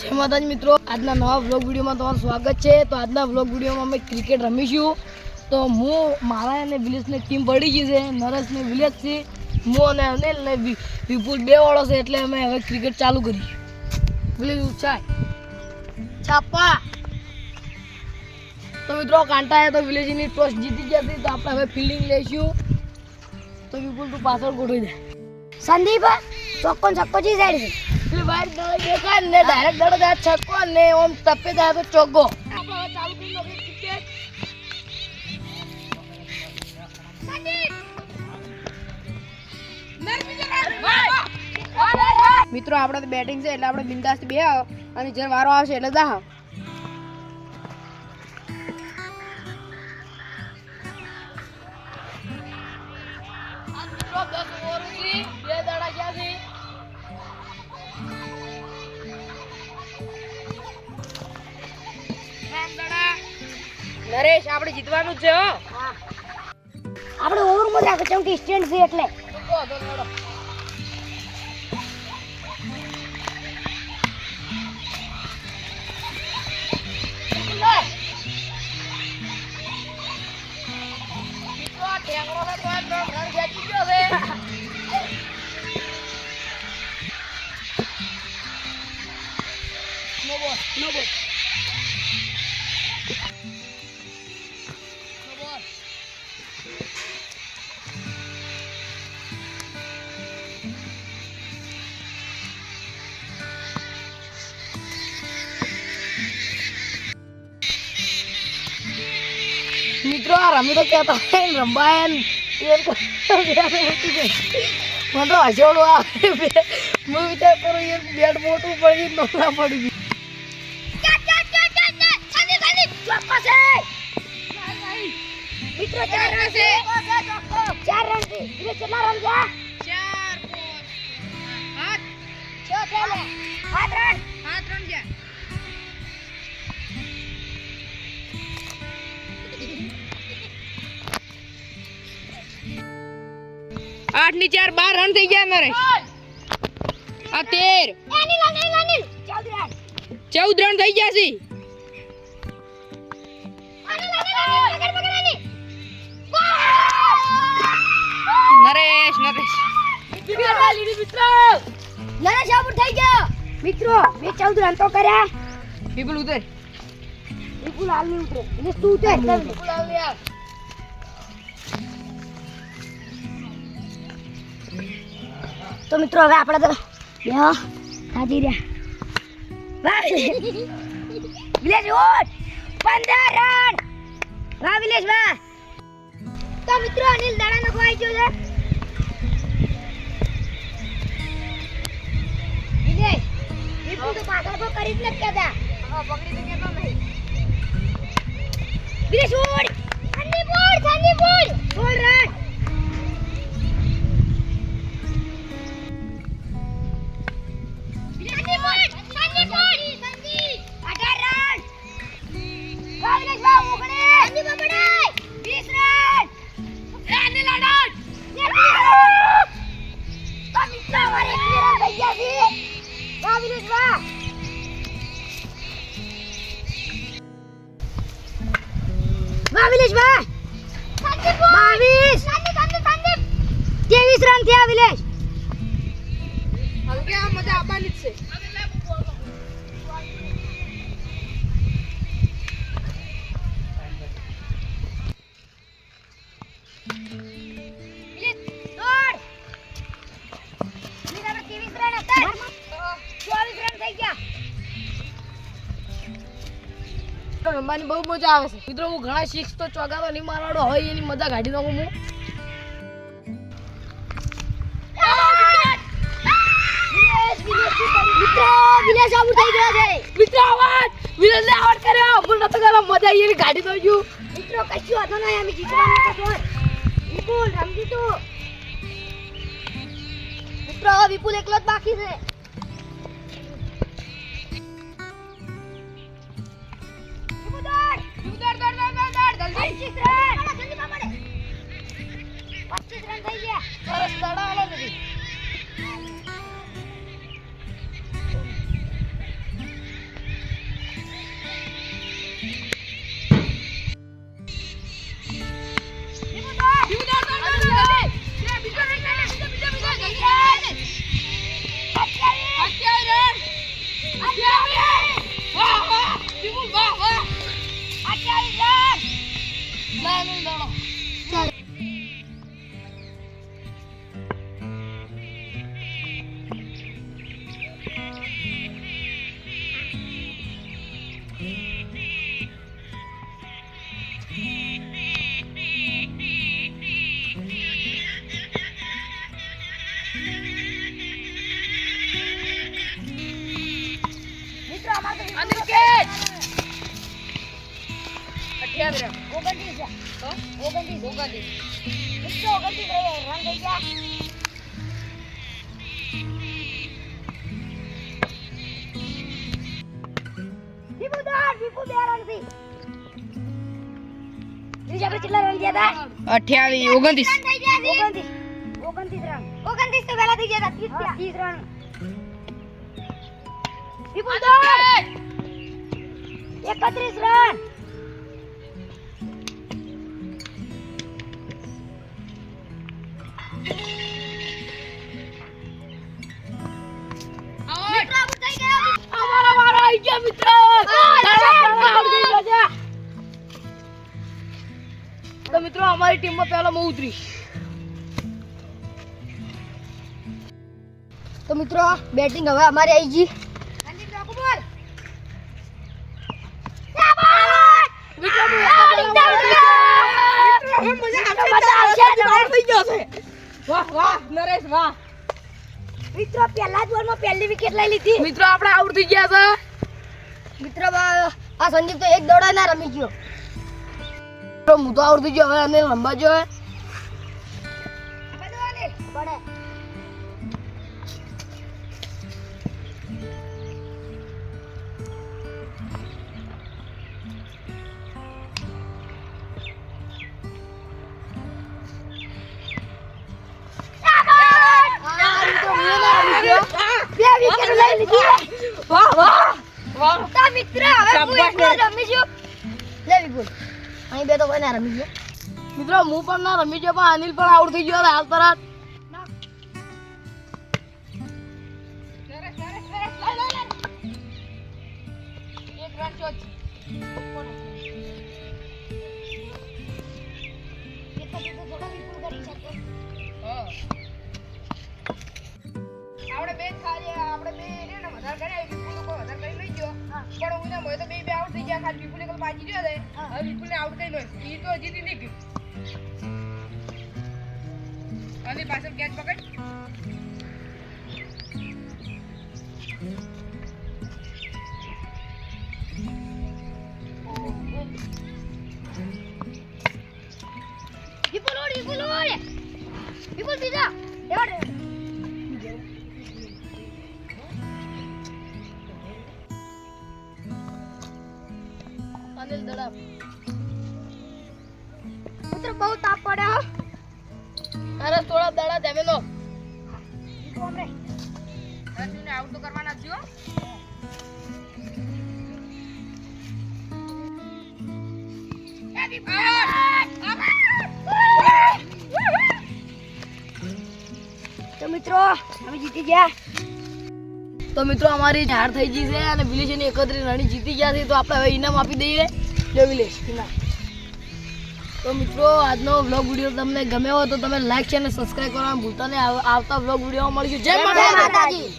જય માતાજી મિત્રો, આજના નવા વ્લોગ વિડીયોમાં તમારું સ્વાગત છે। તો આજના વ્લોગ વિડીયોમાં અમે ક્રિકેટ રમીશું। તો હું મારા અને વિલેજની ટીમ પડી ગઈ છે। નરેશ ને વિલેજ છે, હું અને અનિલ ને વિપુલ બે વાળો છે, એટલે અમે હવે ક્રિકેટ ચાલુ કરી। વિલેજ ઉછાય છાપા। તો મિત્રો કાંટા તો વિલેજની ટોસ જીતી ગયા હતી, તો આપણે હવે ફિલ્ડિંગ લઈશું। તો વિપુલ તું પાછળ ગોઠવી દે। સંદીપ ચોક્કો છક્કો જી સાઈડ છે બહાર દેખાય ને ડાયરેક્ટ દડો જાય છક્કો ને ઓમ ટપ્પે જાય તો ચોગ્ગો। આપણે હવે ચાલુ કરી દો ક્રિકેટ। મિત્રો આપણે બેટિંગ છે એટલે આપણે બિંદાસ બે અને જ્યારે વારો આવશે એટલે જા। નરેશ આપણે જીતવાનું છે હો। આપણે ઓવરમાં રાખો કેમ કે સ્ટેન્ડ છે એટલે મિત્રો આ રમી તો કહેતા રંબાય મને તો હસોડો આવે। હું વિચાર કરું એ બેટ મોટું પડી નોખા પડી ગયું। મિત્રો 4 રન છે 4 રન છે એટલે કેટલા રન ગયા 4 5 7 રન ગયા। 8 ની 4 12 રન થઈ ગયા નરેશ। આ 13 14 રન થઈ ગયા છે। નરેશ નરેશ આઉટ થઈ ગયો મિત્રો મેં 14 રન તો કર્યા। વિપુલ ઉતર। વિપુલ હાલ નહીં ઉતરે એટલે તું ઉતર વિપુલ હાલ યાર। તો મિત્રો હવે આપણે તો હાજી રહ્યા વાહ વિલેજ ઓટ 15 રન વાહ વિલેજ વાહ। તો મિત્રો અનિલ દાડા નો ખવાઈ ગયો છે વિલેજ વિપુલ તો પાછળ તો કરી જ નથી કહેતા પકડી તો કેતો નહીં વિલેજ ઓટ સંદીપ 16 રન વિલેજ વાહ 22 23 રન થયા વિલેજ। હવે આ મજા આવવાની જ છે। રમવાની બહુ મજા આવે છે મિત્રો। હું ઘણા સિક્સ તો ચોગાતો નહીં મારવાડો હોય એની મજા કાઢી નાખું હું। વિલેજ આઉટ થઈ ગયો છે મિત્રો આવાજ વિલેજ ને આઉટ કર્યો। હું નતો કર્યો મજા એની કાઢી દઉં છું મિત્રો કશું હતો નહીં અમે જીતવાના હતા વિપુલ રમજી તું મિત્રો વિપુલ એકલો જ બાકી છે। મિત્રો અમાર તો અને વિકેટ 28 રન 29 છે. તો 29 29 મિત્રો 29 રન થઈ ગયા. દીપુ 2 રન થી. બીજા આપણે કેટલા રન થયા હતા? 28 29 થઈ ગયા છે. 29 રન. 29 તો પહેલા થઈ ગયા હતા. 30 રન. દીપુ 31 રન. મિત્રો આઉટ થઈ ગયા. અમારા વાળા આવી ગયા મિત્રો તો મિત્રો અમારી ટીમમાં પહેલા હું ઉતરી તો મિત્રો બેટિંગ હવે અમારી આવી ગઈ. સંદીપ રાખો બોલ. વાહ વાહ નરેશ વાહ મિત્રો પહેલા જ બોલમાં પહેલી વિકેટ લઈ લીધી. મિત્રો આપણે આઉટ થઈ ગયા છે મિત્રો આ સંદીપ તો એક દોડા ના રમી ગયો. તો હું તો આઉટ થઈ ગયો હવે અને લંબા જો હે પડે. બે વિકેટ લઈ લીધી. વાહ વાહ વાહ તો મિત્ર હવે હું શાબાશ એકલો જ રમી છું. લે વિપુલ અહીં બે તો કોઈ ના રમી ગયો. મિત્રો હું પણ ના રમી ગયો પણ અનિલ પણ આઉટ થઈ ગયો હાલ તરત આપણે બે ખાલી આપણે બે ને વધારે કર્યા વિપુલ કોઈ વધારે કરી લઈ ગયો પણ હું ના તો બે આઉટ થઈ ગયા ખાલી વિપુલ એકલ બાજી ગયો છે હવે વિપુલ ને આઉટ થઈ નો ઈ તો જીતી નહીં ગયું અને પાછળ કેચ પકડ વિપુલ ઓડ વિપુલ બીજા એવડે. અનિલ દડા મિત્ર બહુ તાપ પડે હો. અરે થોડા દડા જમે લો વિપુ હમણે રસીને આઉટ તો કરવાના જ છો તો મિત્રો અમે જીતી ગયા. તો મિત્રો અમારી હાર થઈ ગઈ છે અને વિલેશની 31 રન જીતી ગયા છે તો આપણે હવે ઇનામ આપી દઈએ જો વિલેશ ઇનામ. તો મિત્રો આજનો વ્લોગ વિડીયો તમને ગમ્યો હોય તો તમે લાઈક છે અને સબસ્ક્રાઇબ કરવાનું ભૂલતા નહીં. આવતા વ્લોગ વિડીયોમાં મળીશું. જય માતાજી.